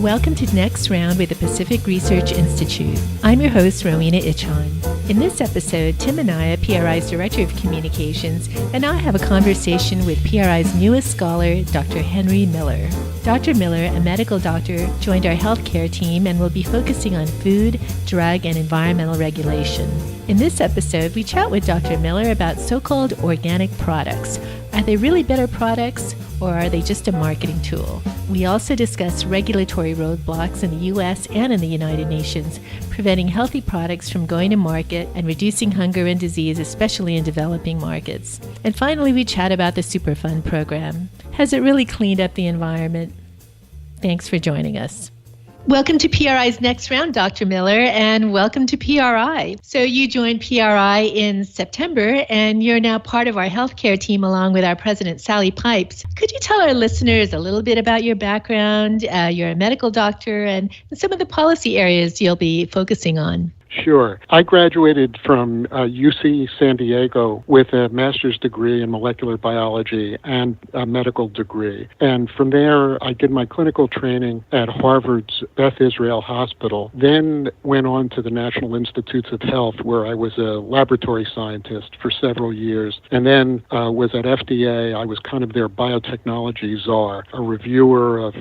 Welcome to Next Round with the Pacific Research Institute. I'm your host, Rowena Ichon. In this episode, Tim Anaya, PRI's Director of Communications, and I have a conversation with PRI's newest scholar, Dr. Henry Miller. Dr. Miller, a medical doctor, joined our healthcare team and will be focusing on food, drug, and environmental regulation. In this episode, we chat with Dr. Miller about so-called organic products. Are they really better products, or are they just a marketing tool? We also discuss regulatory roadblocks in the U.S. and in the United Nations, preventing healthy products from going to market and reducing hunger and disease, especially in developing markets. And finally, we chat about the Superfund program. Has it really cleaned up the environment? Thanks for joining us. Welcome to PRI's Next Round, Dr. Miller, and welcome to PRI. So you joined PRI in September, and you're now part of our healthcare team along with our president, Sally Pipes. Could you tell our listeners a little bit about your background? You're a medical doctor, and some of the policy areas you'll be focusing on. Sure. I graduated from UC San Diego with a master's degree in molecular biology and a medical degree. And from there, I did my clinical training at Harvard's Beth Israel Hospital, then went on to the National Institutes of Health, where I was a laboratory scientist for several years, and then was at FDA. I was kind of their biotechnology czar, a reviewer of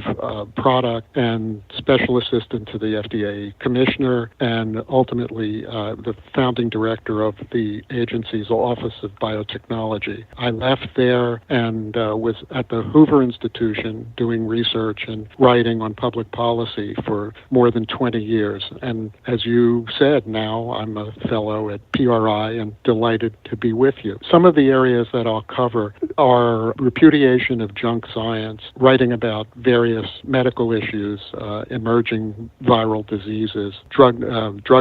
product and special assistant to the FDA commissioner, and ultimately the founding director of the agency's Office of Biotechnology. I left there and was at the Hoover Institution doing research and writing on public policy for more than 20 years. And as you said, now I'm a fellow at PRI and delighted to be with you. Some of the areas that I'll cover are repudiation of junk science, writing about various medical issues, emerging viral diseases, drug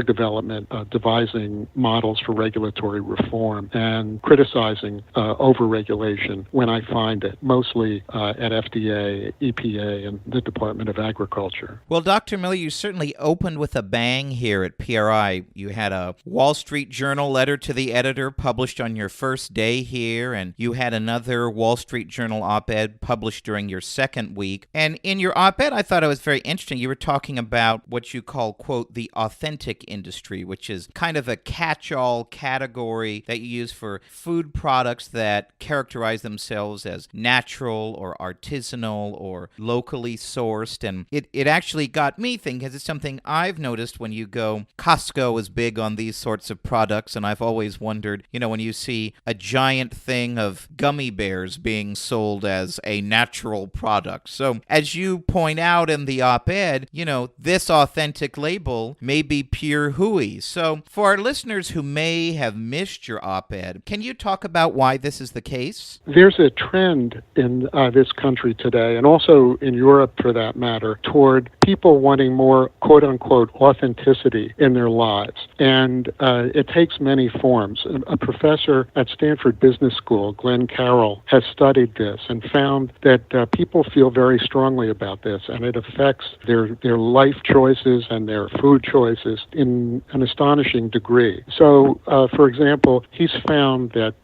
development, devising models for regulatory reform, and criticizing overregulation when I find it, mostly at FDA, EPA, and the Department of Agriculture. Well, Dr. Miller, you certainly opened with a bang here at PRI. You had a Wall Street Journal letter to the editor published on your first day here, and you had another Wall Street Journal op-ed published during your second week. And in your op-ed, I thought it was very interesting. You were talking about what you call, quote, the authentic industry, which is kind of a catch-all category that you use for food products that characterize themselves as natural or artisanal or locally sourced. And it actually got me thinking, because it's something I've noticed when you go. Costco is big on these sorts of products, and I've always wondered, when you see a giant thing of gummy bears being sold as a natural product. So as you point out in the op-ed, this authentic label may be pure hooey. So for our listeners who may have missed your op-ed, can you talk about why this is the case? There's a trend in this country today, and also in Europe for that matter, toward people wanting more quote-unquote authenticity in their lives. And it takes many forms. A professor at Stanford Business School, Glenn Carroll, has studied this and found that people feel very strongly about this, and it affects their life choices and their food choices in an astonishing degree. So, for example, he's found that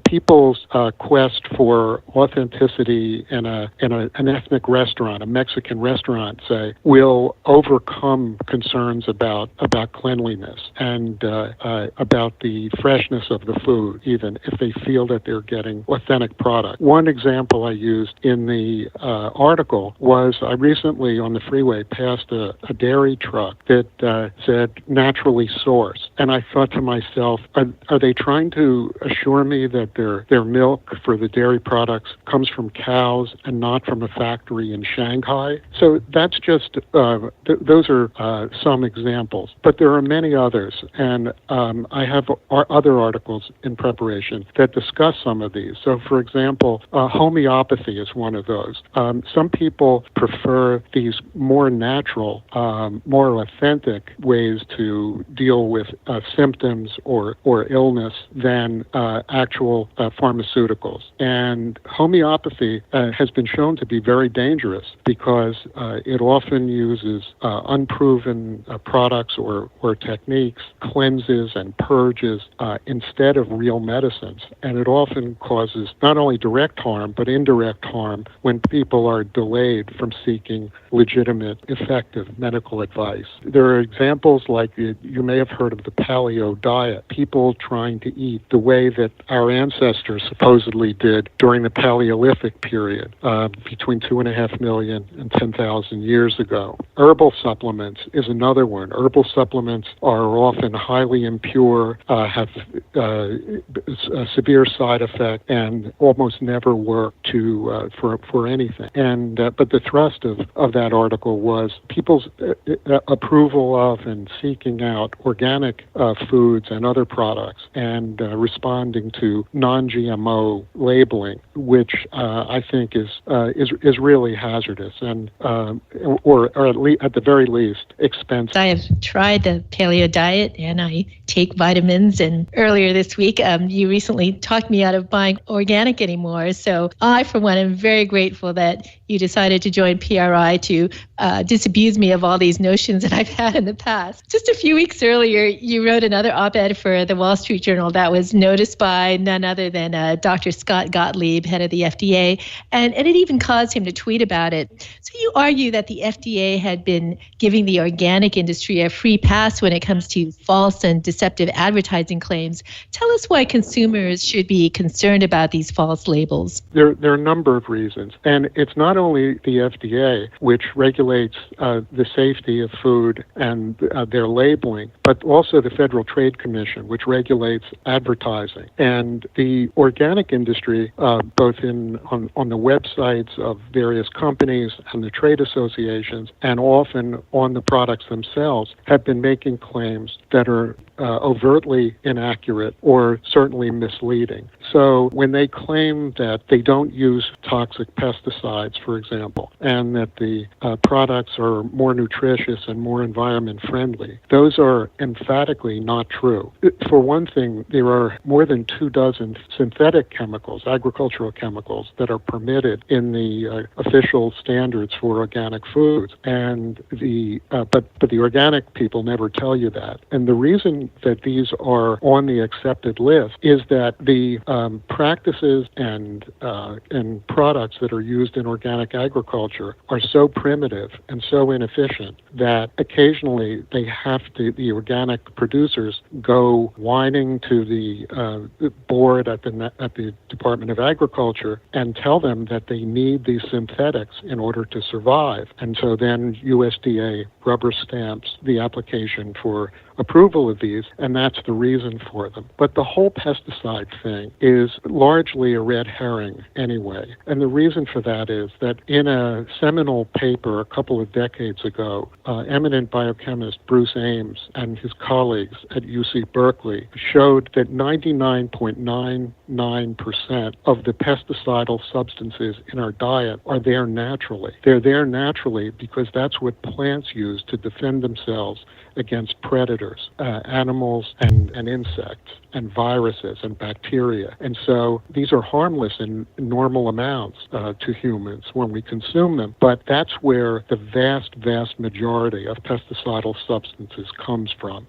people's quest for authenticity in an ethnic restaurant, a Mexican restaurant, say, will overcome concerns about cleanliness and about the freshness of the food, even if they feel that they're getting authentic product. One example I used in the article was I recently on the freeway passed a dairy truck that said naturally sourced. And I thought to myself, are they trying to assure me that their milk for the dairy products comes from cows and not from a factory in Shanghai? So that's just, those are some examples. But there are many others. And I have other articles in preparation that discuss some of these. So, for example, homeopathy is one of those. Some people prefer these more natural, more authentic ways to deal with symptoms or illness than actual pharmaceuticals. And homeopathy has been shown to be very dangerous because it often uses unproven products or techniques, cleanses and purges instead of real medicines. And it often causes causes not only direct harm, but indirect harm when people are delayed from seeking legitimate, effective medical advice. There are examples like you may have heard of the paleo diet, people trying to eat the way that our ancestors supposedly did during the Paleolithic period, between 2.5 million and 10,000 years ago. Herbal supplements is another one. Herbal supplements are often highly impure, have a severe side effect, and almost never work for anything. And but the thrust of that article was people's approval of and seeking out organic foods and other products, and responding to non-GMO labeling, which I think is really hazardous and or at the very least expensive. I have tried the paleo diet and I take vitamins, and earlier this week you recently talked me out of buying organic anymore. So I, for one, am very grateful that you decided to join PRI to disabuse me of all these notions that I've had in the past. Just a few weeks earlier, you wrote another op-ed for the Wall Street Journal that was noticed by none other than Dr. Scott Gottlieb, head of the FDA, and it even caused him to tweet about it. So you argue that the FDA had been giving the organic industry a free pass when it comes to false and deceptive advertising claims. Tell us why consumers should be concerned about these false labels. There are a number of reasons, and it's not only the FDA, which regulates the safety of food and their labeling, but also the Federal Trade Commission, which regulates advertising. And the organic industry, both on the websites of various companies and the trade associations, and often on the products themselves, have been making claims that are overtly inaccurate or certainly misleading. So when they claim that they don't use toxic pesticides, for example, and that the products are more nutritious and more environment friendly, those are emphatically not true. For one thing, there are more than 24 synthetic chemicals, agricultural chemicals, that are permitted in the official standards for organic foods, and but the organic people never tell you that. And the reason that these are on the accepted list is that the practices and products that are used in organic agriculture are so primitive and so inefficient that occasionally the organic producers go whining to the board at the Department of Agriculture and tell them that they need these synthetics in order to survive. And so then USDA rubber stamps the application for approval of these, and that's the reason for them. But the whole pesticide thing is largely a red herring anyway. And the reason for that is that in a seminal paper a couple of decades ago, eminent biochemist Bruce Ames and his colleagues at UC Berkeley showed that 99.99% of the pesticidal substances in our diet are there naturally. They're there naturally because that's what plants use to defend themselves against predators, animals and insects, and viruses and bacteria. And so these are harmless in normal amounts to humans when we consume them, but that's where the vast, vast majority of pesticidal substances comes from.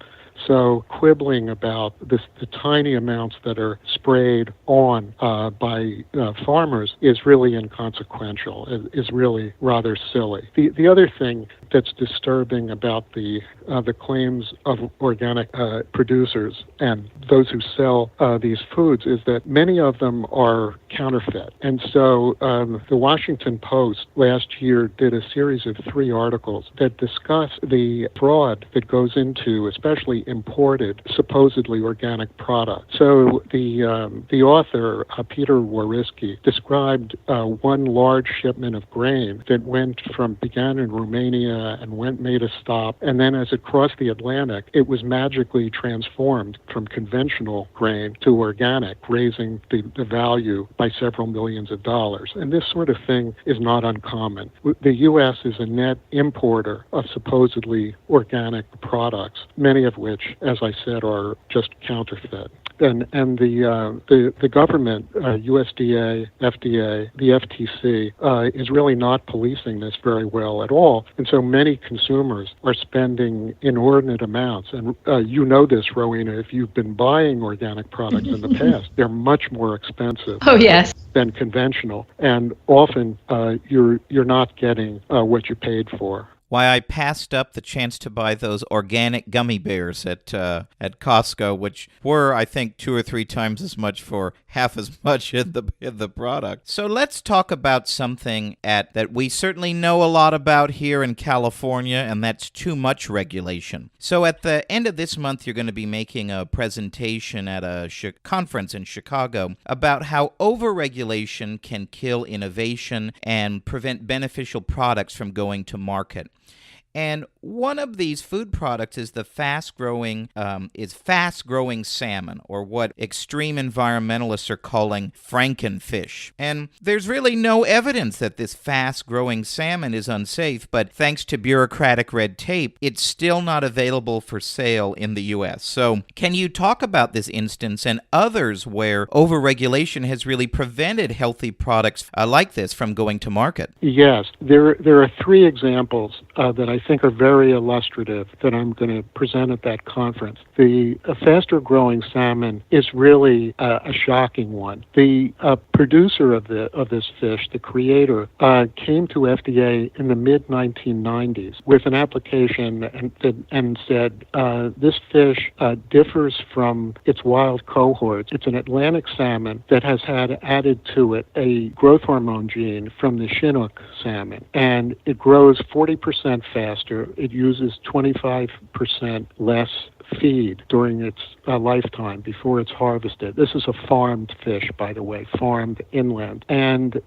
So quibbling about the tiny amounts that are sprayed on by farmers is really inconsequential, is really rather silly. The other thing that's disturbing about the claims of organic producers and those who sell these foods is that many of them are counterfeit. And so the Washington Post last year did a series of 3 articles that discuss the fraud that goes into especially imported, supposedly organic products. So the author, Peter Wawrzycki, described one large shipment of grain that began in Romania and made a stop, and then as it crossed the Atlantic, it was magically transformed from conventional grain to organic, raising the value by several millions of dollars. And this sort of thing is not uncommon. The U.S. is a net importer of supposedly organic products, many of which which, as I said, are just counterfeit. And the government, USDA, FDA, the FTC, is really not policing this very well at all. And so many consumers are spending inordinate amounts. And you know this, Rowena, if you've been buying organic products in the past, they're much more expensive. Oh, yes. Than conventional. And often you're not getting what you paid for. Why, I passed up the chance to buy those organic gummy bears at Costco, which were, I think, 2 or 3 times as much for half as much in the product. So let's talk about something that we certainly know a lot about here in California, and that's too much regulation. So at the end of this month, you're going to be making a presentation at a conference in Chicago about how overregulation can kill innovation and prevent beneficial products from going to market. And one of these food products is the fast-growing salmon, or what extreme environmentalists are calling frankenfish. And there's really no evidence that this fast-growing salmon is unsafe, but thanks to bureaucratic red tape, it's still not available for sale in the U.S. So can you talk about this instance and others where overregulation has really prevented healthy products like this from going to market? Yes, there are 3 examples that I think are very illustrative that I'm going to present at that conference. The faster growing salmon is really a shocking one. The producer of this fish, the creator, came to FDA in the mid-1990s with an application and said this fish differs from its wild cohorts. It's an Atlantic salmon that has had added to it a growth hormone gene from the Chinook salmon, and it grows 40% faster. It uses 25% less feed during its lifetime before it's harvested. This is a farmed fish, by the way, farmed inland. And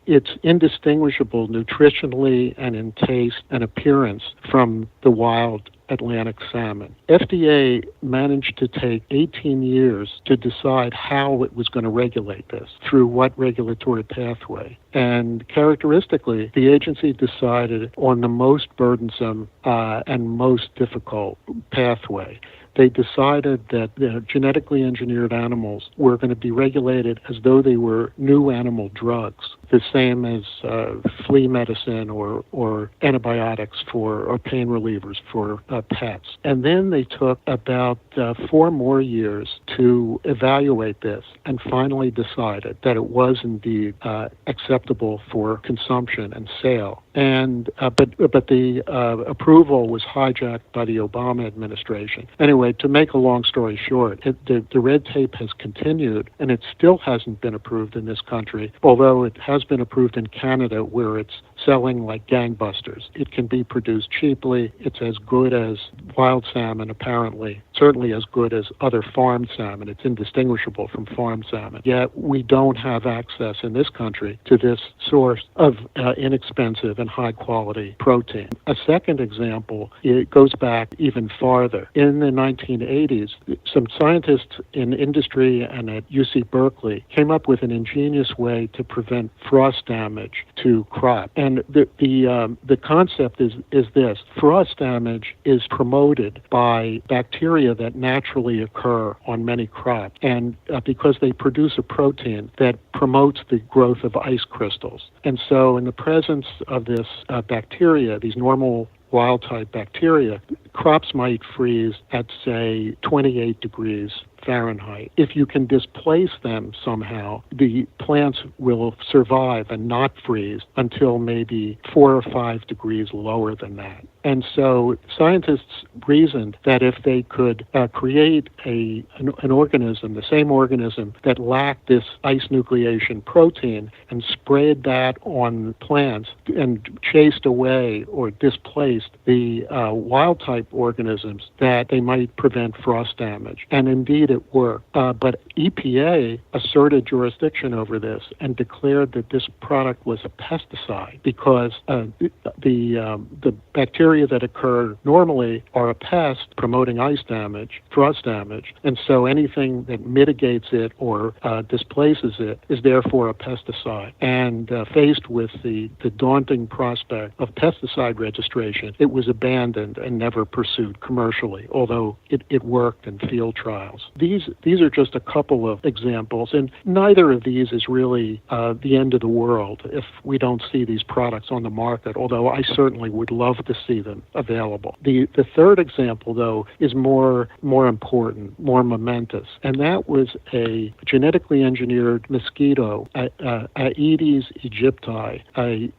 it's indistinguishable nutritionally and in taste and appearance from the wild Atlantic salmon. FDA managed to take 18 years to decide how it was going to regulate this, through what regulatory pathway. And characteristically, the agency decided on the most burdensome and most difficult pathway. They decided that genetically engineered animals were going to be regulated as though they were new animal drugs, the same as flea medicine or antibiotics or pain relievers for pets. And then they took about 4 more years to evaluate this and finally decided that it was indeed acceptable for consumption and sale. And but the approval was hijacked by the Obama administration. Anyway, to make a long story short, the red tape has continued, and it still hasn't been approved in this country, although it has been approved in Canada, where it's selling like gangbusters. It can be produced cheaply. It's as good as wild salmon, apparently, certainly as good as other farmed salmon. It's indistinguishable from farmed salmon. Yet we don't have access in this country to this source of inexpensive and high-quality protein. A second example, it goes back even farther. In the 1980s, some scientists in industry and at UC Berkeley came up with an ingenious way to prevent frost damage to crop. And the concept is this. Frost damage is promoted by bacteria that naturally occur on many crops, and because they produce a protein that promotes the growth of ice crystals. And so in the presence of this bacteria, these normal wild-type bacteria, crops might freeze at, say, 28 degrees Fahrenheit. If you can displace them somehow, the plants will survive and not freeze until maybe 4 or 5 degrees lower than that. And so scientists reasoned that if they could create an organism, the same organism that lacked this ice nucleation protein, and sprayed that on plants and chased away or displaced the wild-type organisms, that they might prevent frost damage. And indeed it worked. But EPA asserted jurisdiction over this and declared that this product was a pesticide because the bacteria bacteria that occur normally are a pest promoting ice damage, frost damage, and so anything that mitigates it or displaces it is therefore a pesticide. And faced with the daunting prospect of pesticide registration, it was abandoned and never pursued commercially, although it worked in field trials. These are just a couple of examples, and neither of these is really the end of the world if we don't see these products on the market, although I certainly would love to see them available. The third example, though, is more important, more momentous, and that was a genetically engineered mosquito, Aedes aegypti, a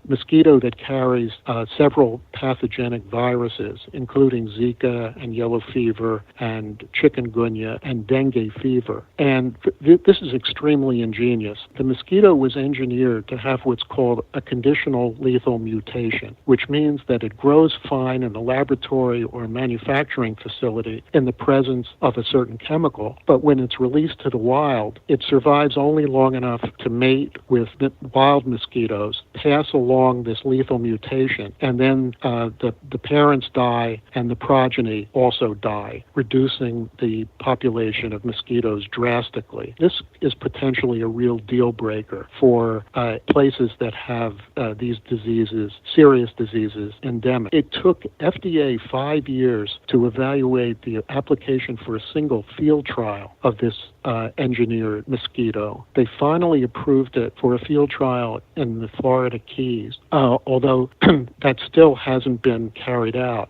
mosquito that carries several pathogenic viruses, including Zika and yellow fever and chikungunya and dengue fever. And this is extremely ingenious. The mosquito was engineered to have what's called a conditional lethal mutation, which means that it grows fine in a laboratory or manufacturing facility in the presence of a certain chemical, but when it's released to the wild, it survives only long enough to mate with wild mosquitoes, pass along this lethal mutation, and then the parents die and the progeny also die, reducing the population of mosquitoes drastically. This is potentially a real deal breaker for places that have these diseases, serious diseases, endemic. It took FDA 5 years to evaluate the application for a single field trial of this engineered mosquito. They finally approved it for a field trial in the Florida Keys, although that still hasn't been carried out.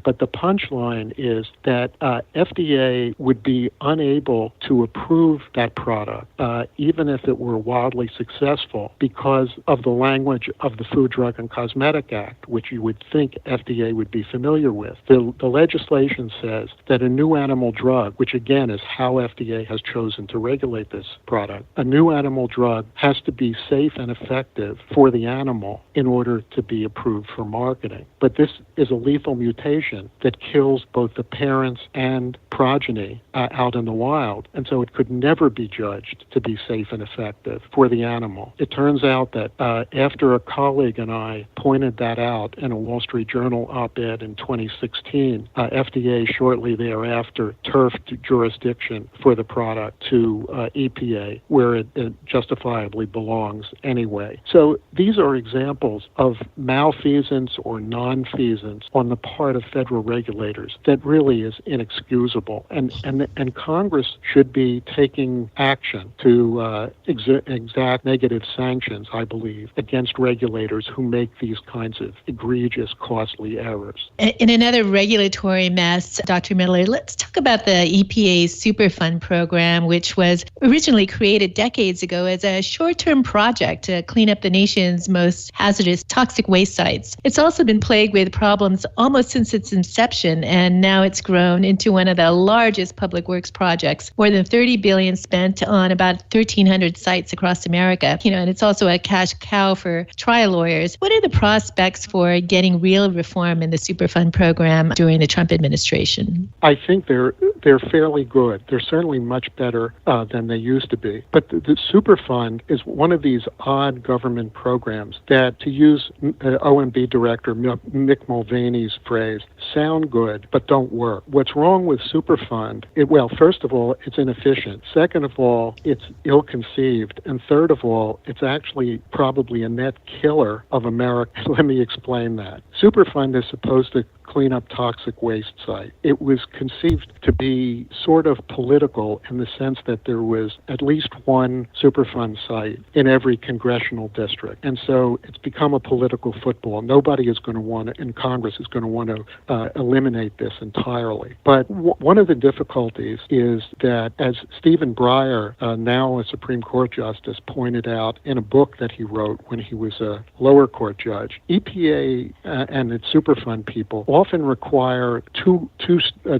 But the punchline is that FDA would be unable to approve that product, even if it were wildly successful, because of the language of the Food, Drug, and Cosmetic Act, which you would think FDA would be familiar with. The legislation says that a new animal drug, which again is how FDA has chosen to regulate this product, a new animal drug has to be safe and effective for the animal in order to be approved for marketing. But this is a lethal mutation that kills both the parents and progeny out in the wild, and so it could never be judged to be safe and effective for the animal. It turns out that after a colleague and I pointed that out in a Wall Street Journal op-ed in 2016, FDA shortly thereafter turfed jurisdiction for the product to EPA, where it justifiably belongs anyway. So these are examples of malfeasance or nonfeasance on the part of federal regulators that really is inexcusable. And Congress should be taking action to exact negative sanctions, I believe, against regulators who make these kinds of egregious, costly errors. In another regulatory mess, Dr. Miller, let's talk about the EPA's Superfund program, which was originally created decades ago as a short-term project to clean up the nation's most hazardous toxic waste sites. It's also been plagued with problems almost since its inception, and now it's grown into one of the largest public works projects, more than $30 billion spent on about 1,300 sites across America. And it's also a cash cow for trial lawyers. What are the prospects for getting real reform in the Superfund program during the Trump administration? I think they're fairly good. They're certainly much better than they used to be. But the Superfund is one of these odd government programs that, to use OMB Director Mick Mulvaney's phrase, sound good but don't work. What's wrong with Superfund? First of all, it's inefficient. Second of all, it's ill-conceived. And third of all, it's actually probably a net killer of America. Let me explain that. Superfund is supposed to clean up toxic waste site. It was conceived to be sort of political in the sense that there was at least one Superfund site in every congressional district. And so it's become a political football. Nobody is going to want to, in Congress is going to want to eliminate this entirely. But one of the difficulties is that, as Stephen Breyer, now a Supreme Court justice, pointed out in a book that he wrote when he was a lower court judge, EPA and its Superfund people often require too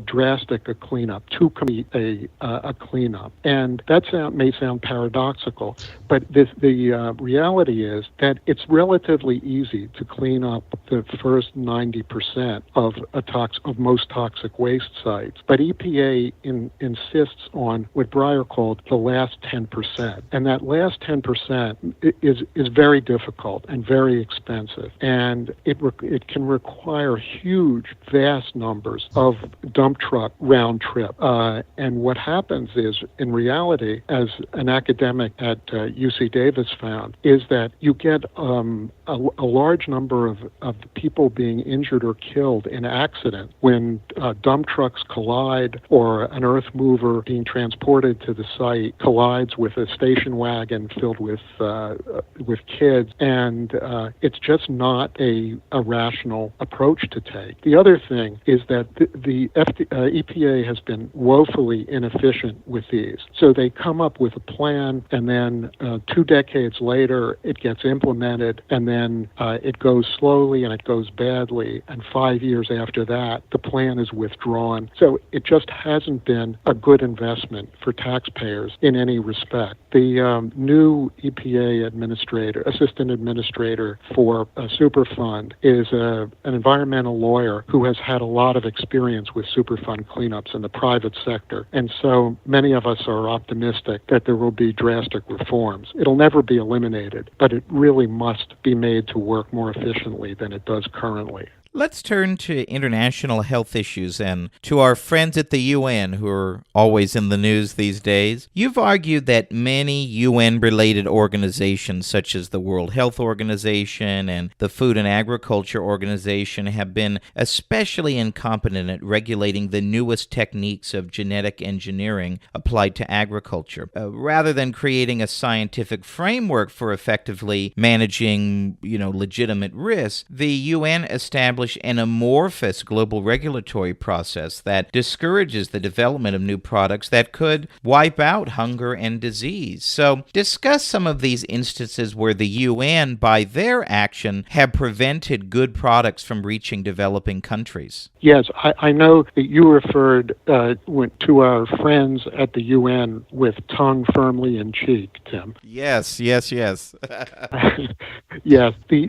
drastic a cleanup, too complete a cleanup. And that may sound paradoxical, but the reality is that it's relatively easy to clean up the first 90%. of most toxic waste sites. But EPA insists on what Breyer called the last 10%. And that last 10% is very difficult and very expensive. And it can require huge, vast numbers of dump truck round trip. And what happens is, in reality, as an academic at UC Davis found, is that you get a large number of people being injured or killed in accidents when dump trucks collide, or an earth mover being transported to the site collides with a station wagon filled with kids, and it's just not a rational approach to take. The other thing is that the EPA has been woefully inefficient with these. So they come up with a plan, and then 2 decades later it gets implemented, and then it goes slowly and it goes badly, and 5 years after that the plan is withdrawn. So it just hasn't been a good investment for taxpayers in any respect. The new EPA assistant administrator for Superfund is an environmental lawyer who has had a lot of experience with Superfund cleanups in the private sector. And so many of us are optimistic that there will be drastic reforms. It'll never be eliminated, but it really must be made to work more efficiently than it does currently. Let's turn to international health issues and to our friends at the UN, who are always in the news these days. You've argued that many UN-related organizations, such as the World Health Organization and the Food and Agriculture Organization, have been especially incompetent at regulating the newest techniques of genetic engineering applied to agriculture. Rather than creating a scientific framework for effectively managing, legitimate risks, the UN established an amorphous global regulatory process that discourages the development of new products that could wipe out hunger and disease. So discuss some of these instances where the UN, by their action, have prevented good products from reaching developing countries. Yes, I know that you referred to our friends at the UN with tongue firmly in cheek, Tim. Yes. Yes, the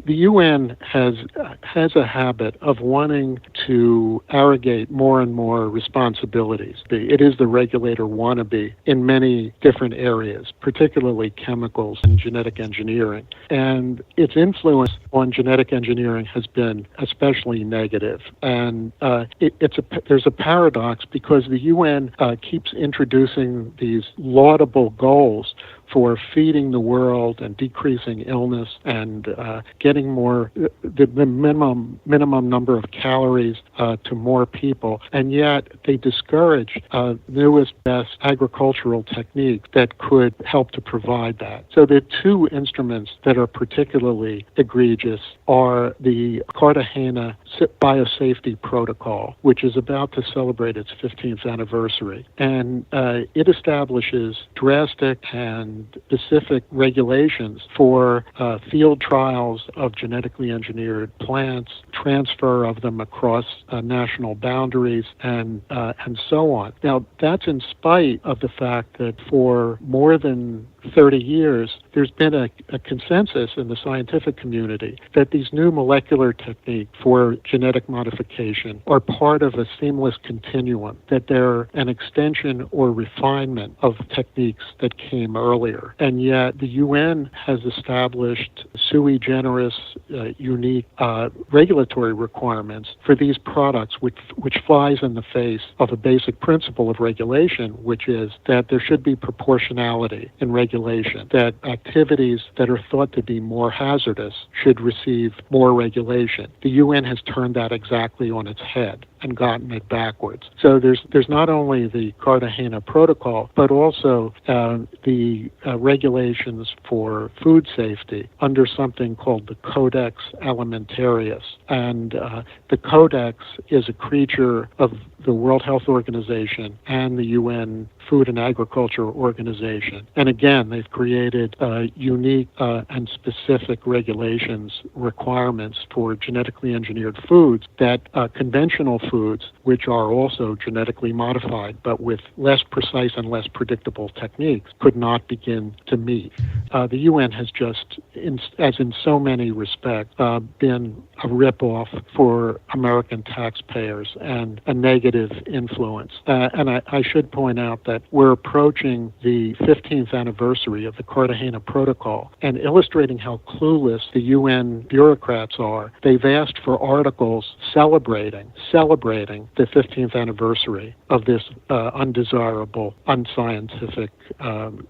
UN has a habit of wanting to arrogate more and more responsibilities. It is the regulator wannabe in many different areas, particularly chemicals and genetic engineering. And its influence on genetic engineering has been especially negative. And there's a paradox, because the UN keeps introducing these laudable goals for feeding the world and decreasing illness and getting the minimum number of calories to more people, and yet they discourage newest, best agricultural techniques that could help to provide that. So the two instruments that are particularly egregious are the Cartagena Biosafety Protocol, which is about to celebrate its 15th anniversary, and it establishes drastic and specific regulations for field trials of genetically engineered plants, transfer of them across national boundaries, and so on. Now, that's in spite of the fact that for more than 30 years, there's been a consensus in the scientific community that these new molecular techniques for genetic modification are part of a seamless continuum, that they're an extension or refinement of techniques that came earlier. And yet the UN has established sui generis, unique regulatory requirements for these products, which flies in the face of a basic principle of regulation, which is that there should be proportionality in regulation, that activities that are thought to be more hazardous should receive more regulation. The UN has turned that exactly on its head and gotten it backwards. So there's not only the Cartagena Protocol, but also the regulations for food safety under something called the Codex Alimentarius. And the Codex is a creature of the World Health Organization and the UN Food and Agriculture Organization. And again, they've created unique and specific regulations, requirements for genetically engineered foods that conventional foods, which are also genetically modified, but with less precise and less predictable techniques, could not begin to meet. The UN has just, as in so many respects, been a ripoff for American taxpayers and a negative influence. And I should point out that we're approaching the 15th anniversary of the Cartagena Protocol, and illustrating how clueless the UN bureaucrats are, they've asked for articles celebrating the 15th anniversary of this undesirable, unscientific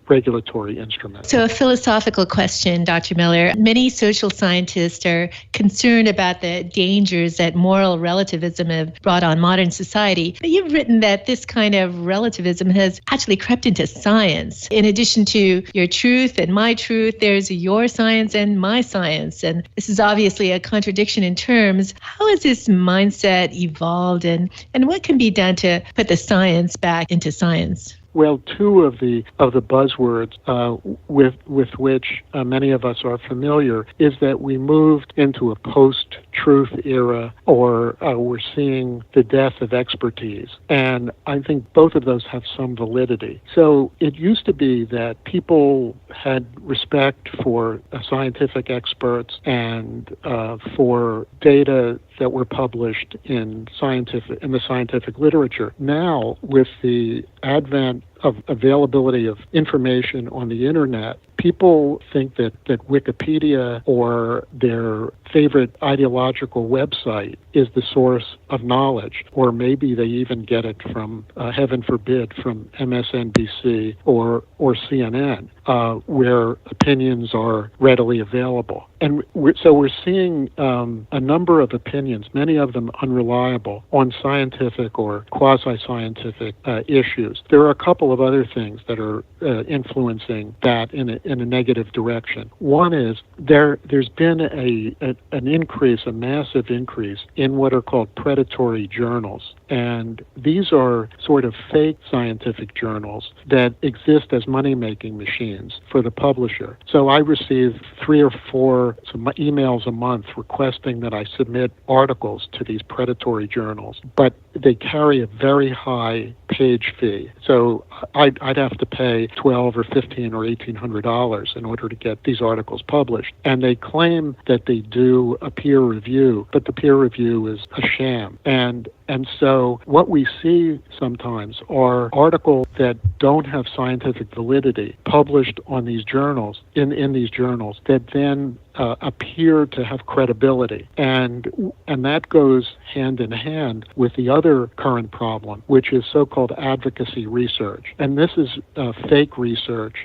regulatory instrument. So a philosophical question, Dr. Miller. Many social scientists are concerned about the dangers that moral relativism have brought on modern society. But you've written that this kind of relativism has actually crept into science. In addition to your truth and my truth, there's your science and my science. And this is obviously a contradiction in terms. How has this mindset evolved, and what can be done to put the science back into science? Well, two of the buzzwords with which many of us are familiar is that we moved into a post-truth era, or we're seeing the death of expertise. And I think both of those have some validity. So it used to be that people had respect for scientific experts and for data that were published in the scientific literature. Now, with the advent of availability of information on the internet, people think that Wikipedia or their favorite ideological website is the source of knowledge, or maybe they even get it from, heaven forbid, from MSNBC or CNN, where opinions are readily available. And so we're seeing a number of opinions, many of them unreliable, on scientific or quasi-scientific issues. There are a couple of other things that are influencing that in a negative direction. One is there's been an increase, a massive increase, in what are called predatory journals. And these are sort of fake scientific journals that exist as money-making machines for the publisher. So I receive 3 or 4 emails a month requesting that I submit articles to these predatory journals, but they carry a very high page fee. So I'd have to pay $1,200 or $1,500 or $1,800 in order to get these articles published. And they claim that they do a peer review, but the peer review is a sham. And so what we see sometimes are articles that don't have scientific validity published on these journals, in these journals, that then appear to have credibility. And that goes hand in hand with the other current problem, which is so-called advocacy research. And this is fake research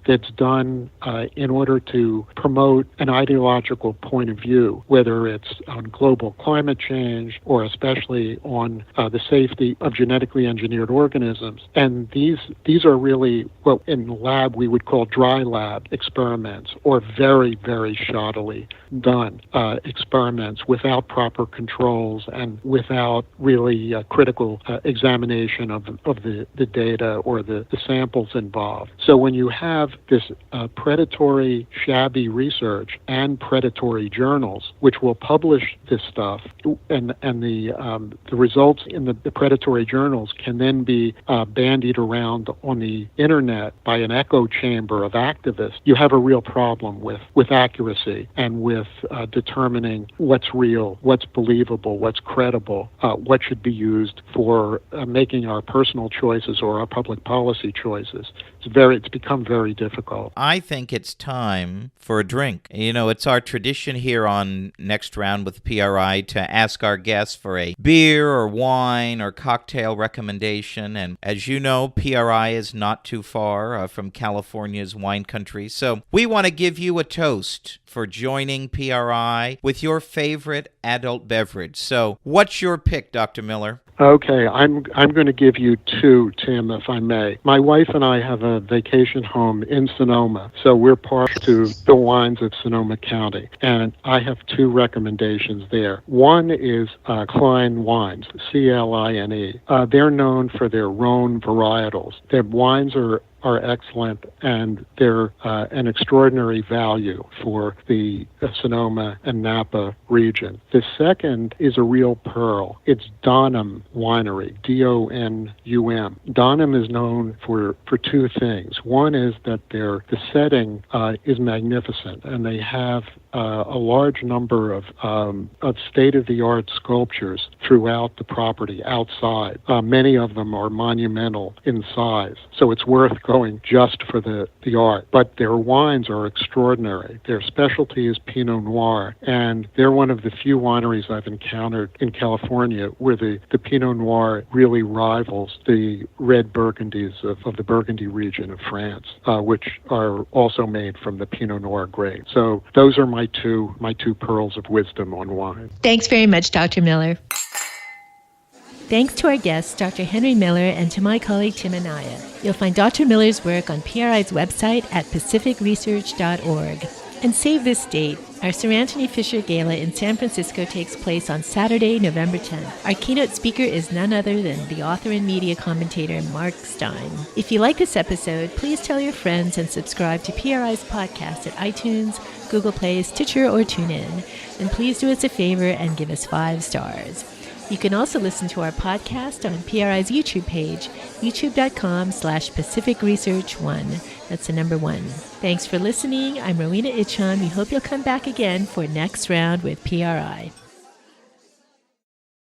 that's done in order to promote an ideological point of view, whether it's on global climate change or especially on the safety of genetically engineered organisms. And these are really what in the lab we would call dry lab experiments, or very, very shoddily done experiments without proper controls and without really critical examination of the data or the samples involved. So when you have this predatory, shabby research and predatory journals, which will publish this stuff, and the results in the predatory journals can then be bandied around on the internet by an echo chamber of activists, you have a real problem with accuracy and with determining what's real, what's believable, what's credible, what should be used for making our personal choices or our public policy choices. It's become very difficult. I think it's time for a drink. You know, it's our tradition here on Next Round with PRI to ask our guests for a beer or wine or cocktail recommendation. And as you know, PRI is not too far from California's wine country. So we want to give you a toast for joining PRI with your favorite adult beverage. So what's your pick, Dr. Miller? Okay, I'm going to give you 2, Tim, if I may. My wife and I have a vacation home in Sonoma, so we're partial to the wines of Sonoma County, and I have 2 recommendations there. One is Klein Wines, C-L-I-N-E. They're known for their Rhone varietals. Their wines are are excellent, and they're an extraordinary value for the Sonoma and Napa region. The second is a real pearl. It's Donham Winery, D-O-N-U-M. Donham is known for two things. One is that the setting is magnificent, and they have a large number of state-of-the-art sculptures throughout the property outside. Many of them are monumental in size, so it's worth going just for the art. But their wines are extraordinary. Their specialty is Pinot Noir, and they're one of the few wineries I've encountered in California where the Pinot Noir really rivals the red Burgundies of the Burgundy region of France, which are also made from the Pinot Noir grape. So those are my two pearls of wisdom on wine. Thanks very much, Dr. Miller. Thanks to our guests, Dr. Henry Miller, and to my colleague Tim Anaya. You'll find Dr. Miller's work on PRI's website at pacificresearch.org. And save this date. Our Sir Anthony Fisher Gala in San Francisco takes place on Saturday, November 10th. Our keynote speaker is none other than the author and media commentator Mark Stein. If you like this episode, please tell your friends and subscribe to PRI's podcast at iTunes, Google Play, Stitcher, or TuneIn. And please do us a favor and give us 5 stars. You can also listen to our podcast on PRI's YouTube page, youtube.com/PacificResearch1. That's the number 1. Thanks for listening. I'm Rowena Itchon. We hope you'll come back again for Next Round with PRI.